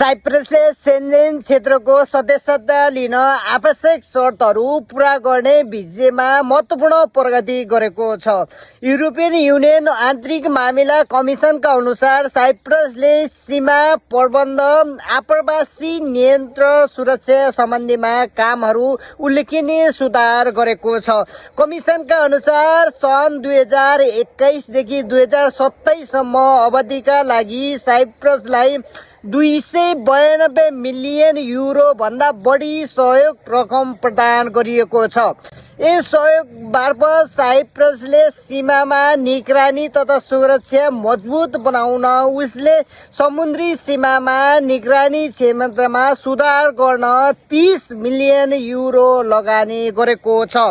साइप्रसले Schengen क्षेत्रको सदस्यता लिन आवश्यक शर्तहरू पूरा गर्ने विषयमा महत्त्वपूर्ण प्रगति गरेको छ। युरोपियन युनियन आन्तरिक मामिला कमिसनका अनुसार साइप्रसले सीमा प्रबन्ध, आप्रवासी नियन्त्रण, सुरक्षा सम्बन्धीमा कामहरू उल्लेखनीय सुधार गरेको छ। कमिसनका अनुसार सन् 2021 देखि 2027 सम्म अवधिका लागि साइप्रसलाई 292 मिलियन युरो भन्दा बढी सहयोग रकम प्रदान गरिएको छ। यस सहयोग मार्फत साइप्रसले सीमामा निगरानी तथा सुरक्षा मजबुत बनाउन, उसले समुद्री सीमामा निगरानी क्षमतामा सुधार गर्न 30 मिलियन युरो लगानी गरेको छ।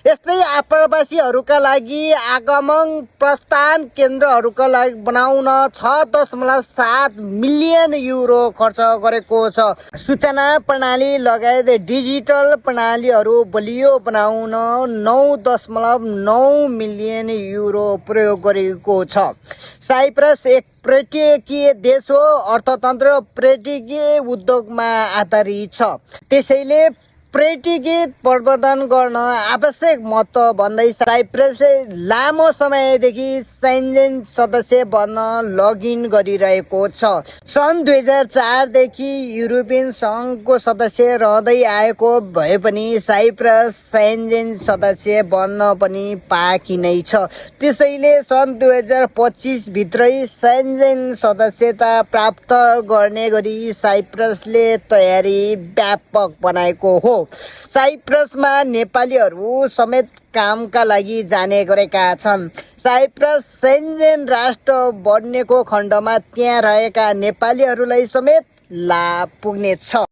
यस्तै आप्रवासीहरूका लागि आगमन प्रस्थान केन्द्रहरूका लागि बनाउन 6.7 मिलियन युरो खर्च गरेको छ। सूचना प्रणाली लगायत डिजिटल प्रणालीहरू बलियो बनाउन 9.9 मिलियन युरो प्रयोग गरेको छ। साइप्रस एक पर्यटकीय देश हो, अर्थतन्त्र पर्यटकीय उद्योगमा आधारित छ। त्यसैले पर्यटकीय प्रवर्धन गर्न आवश्यक महत्त्व भन्दै साइप्रसले लामो समयदेखि सेन्जेन सदस्य बन्न लगइन गरिरहेको छ। सन् 2004 देखि युरोपियन सङ्घको सदस्य रहँदै आएको भए पनि साइप्रस सेन्जेन सदस्य बन्न पनि बाँकी नै छ। त्यसैले सन् 2025 भित्रै सेन्जेन सदस्यता प्राप्त गर्ने गरी साइप्रसले तयारी व्यापक बनाएको हो। साइप्रसमा नेपालीहरू समेत कामका लागि जाने गरेका छन्। साइप्रस सेन्जेन राष्ट्र बन्नेको खण्डमा त्यहाँ रहेका नेपालीहरूलाई समेत लाभ पुग्नेछ।